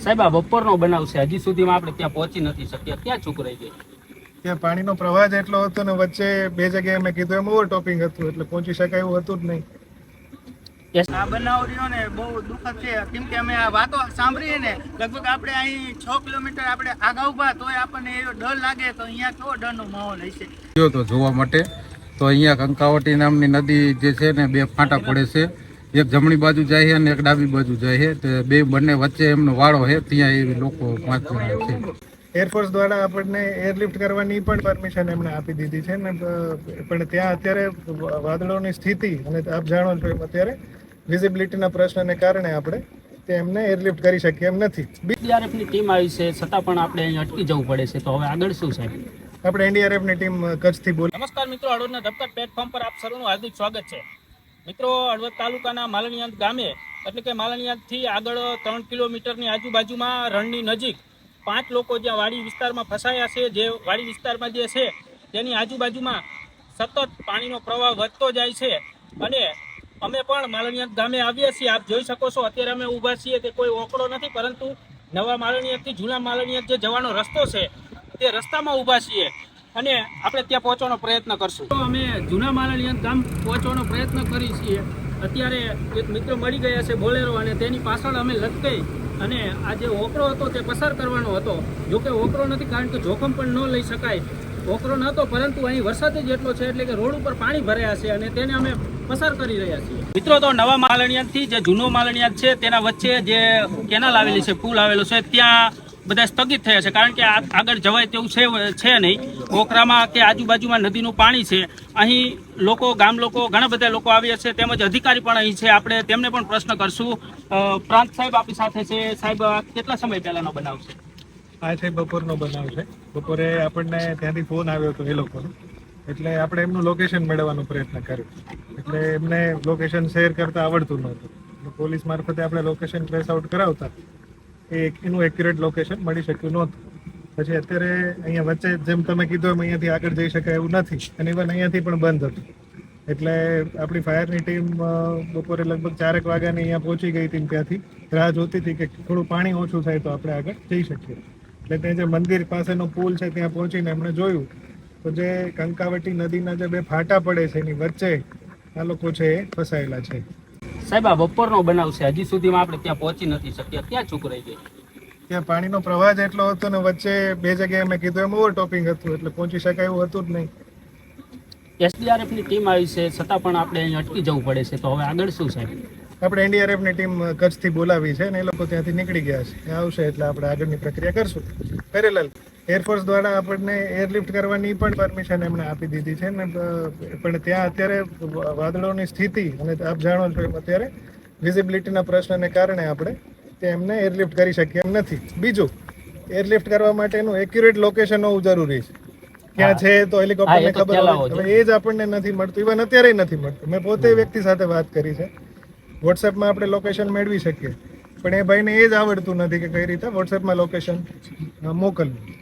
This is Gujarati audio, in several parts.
સાહેબ આ બપોરનો બનાવ છે, હજી સુધીમાં આપણે ત્યાં પહોંચી નથી શક્યા, ક્યાં ચૂક રહી ગઈ? ત્યાં પાણીનો પ્રવાહ જ એટલો હતો ને વચ્ચે બે જગ્યાએ મેં કીધું એમ ઓવરટોપિંગ હતું એટલે પહોંચી શકાય એવું હતું જ નહીં. આ બનાવ રહ્યો ને બહુ દુઃખદ છે, કેમ કે અમે આ વાતો સાંભળીએ ને લગભગ આપણે અહીં 6 કિલોમીટર આપણે આગળ ઉભા તોય આપણને એવો ડર લાગે, તો અહીંયા કેવો ડરનો માહોલ હશે. તો જોવા માટે તો અહીંયા કંકાવટી નામની નદી જે છે ને બે ફાંટા પડે છે, એક જમણી બાજુ જાય છે અને એક ડાબી બાજુ જાય છે, તો બંને વચ્ચે એમનો વાળો છે, ત્યાં એ લોકો 5 જણા છે. એરફોર્સ દ્વારા આપણને એરલિફ્ટ કરવાની પણ પરમિશન એમણે આપી દીધી છે ને, પણ ત્યાં અત્યારે વાદળોની સ્થિતિ અને આપ જાણો છો એમ અત્યારે વિઝિબિલિટીના પ્રશ્નને કારણે આપણે એમને એરલિફ્ટ કરી શકીએ એમ નથી. એનડીઆરએફની ટીમ આવી છે છતાં પણ આપણે અહીં અટકી જવું પડે છે, તો હવે આગળ શું સાહેબ? આપણે એનડીઆરએફની ટીમ કચ્છથી બોલી. નમસ્કાર મિત્રો, હળવદના ધબકાર પ્લેટફોર્મ પર આપ સૌનું હાર્દિક સ્વાગત છે. મિત્રો, હળવદ તાલુકાના માલણિયાદ ગામે એટલે કે માલણિયાદથી આગળ 3 કિલોમીટરની આજુબાજુમાં રણની નજીક 5 લોકો જ્યાં વાડી વિસ્તારમાં ફસાયા છે, જે વાડી વિસ્તારમાં જે છે તેની આજુબાજુમાં સતત પાણીનો પ્રવાહ વધતો જાય છે અને અમે પણ માલણિયાદ ગામે આવ્યા છીએ. આપ જોઈ શકો છો અત્યારે અમે ઊભા છીએ તે કોઈ ઓકળો નથી, પરંતુ નવા માલણિયાદથી જૂના માલણિયાદ જે જવાનો રસ્તો છે તે રસ્તામાં ઊભા છીએ અને આપણે ત્યાં પહોંચવાનો પ્રયત્ન કરશું. તો અમે જૂના માલણિયાદ ગામ પહોંચવાનો પ્રયત્ન કરી છીએ. અત્યારે એક મિત્ર મળી ગયા છે બોલેરો, અને તેની પાછળ અમે લટકાઈ અને આ જે ઓકળો હતો તે પસાર કરવાનો હતો. જોકે ઓકળો નથી, કારણ કે જોખમ પણ ન લઈ શકાય. ઓકળો નહોતો, પરંતુ અહીં વરસાદ જ એટલો છે એટલે કે રોડ ઉપર પાણી ભરાયા છે અને તેને અમે પસાર કરી રહ્યા છીએ. મિત્રો, તો નવા માલણિયાદથી જે જૂનો માલણિયાદ છે તેના વચ્ચે જે કેનાલ આવેલી છે, પુલ આવેલો છે, ત્યાં બધા સ્થગિત થયા છે, કારણ કે આગળ જવાય તેવું છે નહીં. ઓકરામાં કે આજુબાજુમાં નદીનું પાણી છે. અહીં લોકો, ગામ લોકો, ઘણા બધા લોકો આવ્યા છે, તેમજ અધિકારી પણ અહીં છે. આપણે તેમને પણ પ્રશ્ન કરશું. પ્રાંત સાહેબ આપણી સાથે છે. સાહેબ, કેટલા સમય પહેલાનો બનાવ છે? આ છે બપોરનો બનાવ છે. બપોરે આપણને ત્યાંથી ફોન આવ્યો હતો એ લોકોનો, એટલે આપણે એમનું લોકેશન મેળવવાનો પ્રયત્ન કર્યો. એટલે એમને લોકેશન શેર કરતા આવડતું નહોતું. પોલીસ મારફતે આપણે લોકેશન ટ્રેસ આઉટ કરાવતા એનું એક્યુરેટ લોકેશન મળી શક્યું નહોતું. પછી અત્યારે અહીંયા વચ્ચે જેમ તમે કીધું એમ અહીંયાથી આગળ જઈ શકાય એવું નથી, અને ઇવન અહીંયાથી પણ બંધ હતું. એટલે આપણી ફાયરની ટીમ બપોરે લગભગ 4 વાગ્યાની અહીંયા પહોંચી ગઈ હતી. ત્યાંથી રાહ જોતી હતી કે થોડું પાણી ઓછું થાય તો આપણે આગળ જઈ શકીએ. એટલે ત્યાં જે મંદિર પાસેનો પુલ છે ત્યાં પહોંચીને એમણે જોયું તો જે કંકાવટી નદીના જે બે ફાટા પડે છે એની વચ્ચે આ લોકો છે એ ફસાયેલા છે. સાહેબ, આ બપોરનો બનાવ છે, હજી સુધીમાં આપણે ત્યાં પહોંચી નથી શક્યા, ક્યાં ચૂક રહી ગઈ? ત્યાં પાણીનો પ્રવાહ જ એટલો હતો ને વચ્ચે બે જગ્યાએ મેં કીધું એમ ઓવરટોપિંગ હતું એટલે પહોંચી શકાય એવું હતું જ નહીં. એસડીઆરએફની ટીમ આવી છે છતાં પણ આપણે અહીં અટકી જવું પડે છે, તો હવે આગળ શું સાહેબ? આપણે એનડીઆરએફની ટીમ કચ્છથી બોલાવી છે ને એ લોકો ત્યાંથી નીકળી ગયા છે. એ આવશે એટલે આપણે આગળની પ્રક્રિયા કરશું. પેરેલલ એરફોર્સ દ્વારા આપણને એરલિફ્ટ કરવાની પણ પરમિશન એમણે આપી દીધી છે ને, પણ ત્યાં અત્યારે વાદળોની સ્થિતિ અને આપ જાણો છો એમ અત્યારે વિઝિબિલિટીના પ્રશ્નને કારણે આપણે એમને એરલિફ્ટ કરી શકીએ એમ નથી. બીજું, એરલિફ્ટ કરવા માટેનું એક્યુરેટ લોકેશન હોવું જરૂરી છે. ક્યાં છે તો હેલિકોપ્ટરને ખબર હોય, હવે એ જ આપણને નથી મળતું. ઇવન અત્યારે નથી મળતું. મેં પોતે વ્યક્તિ સાથે વાત કરી છે. વોટ્સએપમાં આપણે લોકેશન મેળવી શકીએ, પણ એ ભાઈને એ જ આવડતું નથી કે કઈ રીતે વોટ્સએપમાં લોકેશન મોકલવું.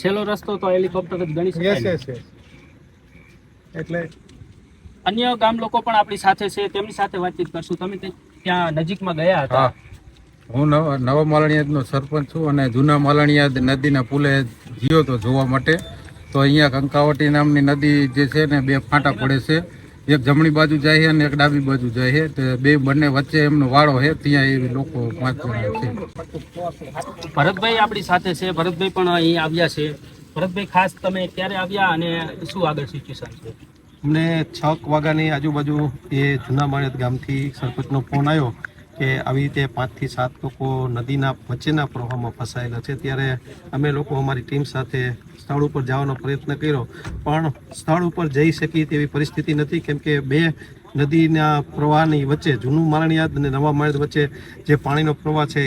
છેલ્લો રસ્તો તો હેલિકોપ્ટર જ ગણી શકાય. યસ. એટલે અન્ય ગામ લોકો પણ આપણી સાથે છે, તેમની સાથે વાતચીત કરશું. તમે ત્યાં નજીકમાં ગયા હતા? હું નવા માલણિયાદનો સરપંચ છું અને જૂના માલણિયાદ નદીના પુલે ગયો તો જોવા માટે. તો અહીંયા કંકાવટી નામની નદી જે છે ને બે ફાંટા પડે છે, એક જમણી બાજુ જાય છે અને એક ડાબી બાજુ જાય છે, તો બંને વચ્ચે એમનો વાળો છે, ત્યાં એ લોકો 5 જણા છે. ભરતભાઈ આપણી સાથે છે. ભરતભાઈ પણ અહીં આવ્યા છે. ભરતભાઈ, ખાસ તમે ક્યારે આવ્યા અને શું આગળ સિચ્યુએશન છે? અમને 6 વાગ્યાની આજુબાજુ એ જૂના માળિયાદ ગામથી સરપંચનો ફોન આવ્યો કે આવી રીતે 5 થી 7 લોકો નદીના વચ્ચેના પ્રવાહમાં ફસાયેલા છે. ત્યારે અમે લોકો અમારી ટીમ સાથે સ્થળ ઉપર જવાનો પ્રયત્ન કર્યો, પણ સ્થળ ઉપર જઈ શકી તેવી પરિસ્થિતિ નથી, કેમ કે બે નદીના પ્રવાહની વચ્ચે જૂનું માલણિયાદ અને નવા માળિયાદ વચ્ચે જે પાણીનો પ્રવાહ છે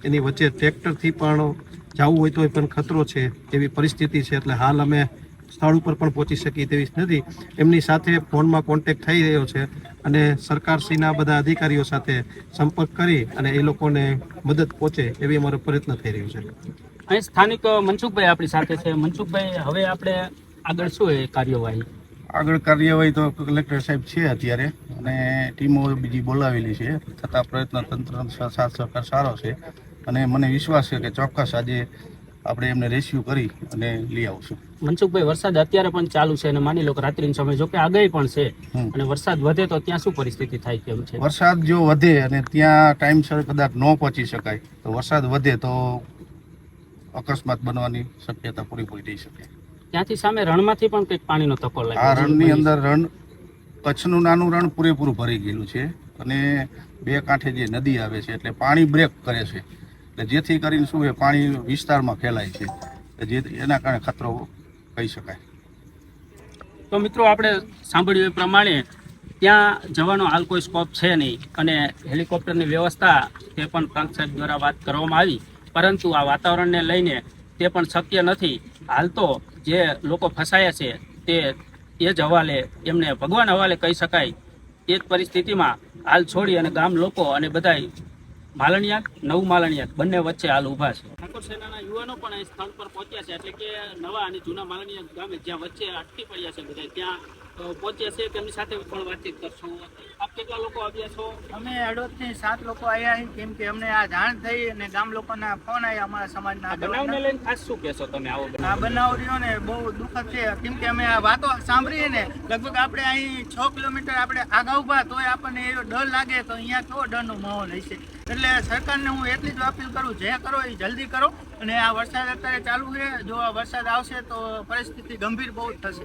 એની વચ્ચે ટ્રેક્ટરથી પણ જવું હોય તો પણ ખતરો છે એવી પરિસ્થિતિ છે. એટલે હાલ અમે સ્થળ ઉપર પણ પહોંચી શકીએ તેવી નથી. એમની સાથે ફોનમાં કોન્ટેક્ટ થઈ રહ્યો છે અને સરકારશ્રીના બધા અધિકારીઓ સાથે સંપર્ક કરી અને એ લોકોને મદદ પહોંચે એવી અમારો પ્રયત્ન થઈ રહ્યો છે. અહીં સ્થાનિક મનસુખભાઈ આપણી સાથે છે. મનસુખભાઈ, હવે આપણે આગળ શું કાર્યવાહી? આગળ કાર્યવાહી તો કલેક્ટર સાહેબ છે અત્યારે, અને ટીમો બીજી બોલાવેલી છે, છતાં પ્રયત્ન તંત્રનો સાથ સહકાર સારો છે. અને મને વિશ્વાસ છે કે ચોક્કસ આજે આપણે એમને રેસ્ક્યુ કરી અને લઈ આવશું. મનસુખભાઈ, વરસાદ અત્યારે પણ ચાલુ છે અને માની લો કે રાત્રિનો સમય જો કે આગાહી પણ છે અને વરસાદ વધે તો ત્યાં શું પરિસ્થિતિ થાય કેમ છે? વરસાદ જો વધે અને ત્યાં ટાઈમસર કદાચ ન પહોંચી શકાય તો વરસાદ વધે તો અકસ્માત બનવાની શક્યતા પૂરી થઈ શકે. ત્યાંથી સામે રણમાંથી પણ કંઈક પાણીનો તકો આ લાગ્યો રણની અંદર કચ્છનું નાનું રણ પૂરેપૂરું ભરી ગયેલું છે અને બે કાંઠે જે નદી આવે છે એટલે પાણી બ્રેક કરે છે, એટલે જેથી કરીને શું એ પાણી વિસ્તારમાં ફેલાય છે, જે એના કારણે ખતરો કહી શકાય. તો મિત્રો, આપણે સાંભળ્યું એ પ્રમાણે ત્યાં જવાનો હાલ કોઈ સ્કોપ છે નહીં અને હેલિકોપ્ટરની વ્યવસ્થા તે પણ પ્રાંત સાહેબ દ્વારા વાત કરવામાં આવી, પરંતુ આ વાતાવરણને લઈને તે પણ શક્ય નથી. હાલ તો જે લોકો ફસાયા છે તે એ જ હવાલે એમને ભગવાન હવાલે કહી શકાય. એ જ પરિસ્થિતિમાં હાલ છોડી અને ગામ લોકો અને બધાય માલણિયાદ, નવું માલણિયાદ બંને વચ્ચે હાલ ઊભા છે. ઠાકોર સેનાના યુવાનો પણ અહીં સ્થળ પર પહોંચ્યા છે, એટલે કે નવા અને જૂના માલણિયાદ ગામે જ્યાં વચ્ચે અટકી પડ્યા છે બધા, ત્યાં પહોંચ્યા છે. તેમની સાથે પણ વાતચીત કરશું. આપ કેટલા લોકો આવ્યા છો? અમે 68 થી 7 લોકો આવ્યા છીએ, કેમ કે અમને આ જાણ થઈ અને ગામ લોકોના ફોન આવ્યા અમારા સમાજના બનાવને લઈને ખાસ શું કહેશો તમે? આવો આ બનાવ રહ્યો ને બહુ દુઃખદ છે, કેમ કે અમે આ વાતો સાંભળીએ ને લગભગ આપણે અહીં 6 કિલોમીટર આપણે આગળ ઊભા તોય આપણને એવો ડર લાગે, તો અહીંયા કેવો ડરનો માહોલ હશે. એટલે સરકારને હું એટલી જ અપીલ કરું, જે કરો એ જલ્દી કરો. અને આ વરસાદ અત્યારે ચાલુ છે, જો આ વરસાદ આવશે તો પરિસ્થિતિ ગંભીર બહુ જ થશે.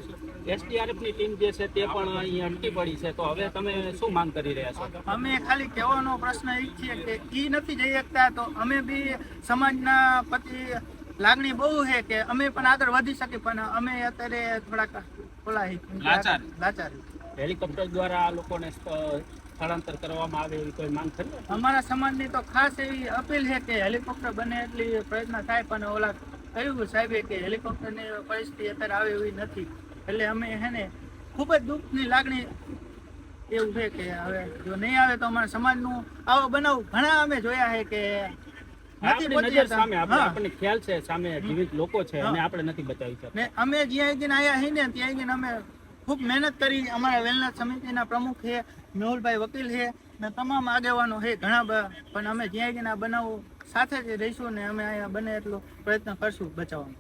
એસડીઆરએફની ટીમ જે છે તે પણ અહીં અટકી પડી છે, તો હવે તમે શું માંગ કરી રહ્યા છો? અમે ખાલી કહેવાનો પ્રશ્ન એ છે કે એ નથી જઈ શકતા, તો અમે બી સમાજના પ્રતિ લાગણી બહુ છે કે અમે પણ આગળ વધી શકીએ, પણ અમે અત્યારે થોડાક લાચાર. હેલિકોપ્ટર દ્વારા આ લોકોને સ્થળાંતર કરવામાં આવે એવી કોઈ માંગ કરી? અમારા સમાજની તો ખાસ એવી અપીલ છે કે હેલિકોપ્ટર બને એટલી પ્રયત્ન થાય, પણ ઓલા કહ્યું સાહેબે કે હેલિકોપ્ટરની પરિસ્થિતિ અત્યારે આવે એવી નથી. એટલે અમે એને ખૂબ જ દુઃખની લાગણી એવું છે કે હવે જો નહીં આવે તો અમારા સમાજનું આવો બનાવ ઘણા અમે જોયા છે કે નથી પહોંચી શકતા. આપણને ખ્યાલ છે સામે જીવિત લોકો છે અને આપણે નથી બચાવી શકતા. ને અમે જ્યાં આગળ આવ્યા છીએ ને ત્યાં આગળ અમે ખૂબ મહેનત કરી. અમારા વેલનેસ સમિતિના પ્રમુખ છે, મેહુલભાઈ વકીલ છે ને તમામ આગેવાનો છે ઘણા બધા, પણ અમે જ્યાં આગળ આ બનાવો સાથે જ રહીશું ને અમે અહીંયા બને એટલો પ્રયત્ન કરશું બચાવવાનો.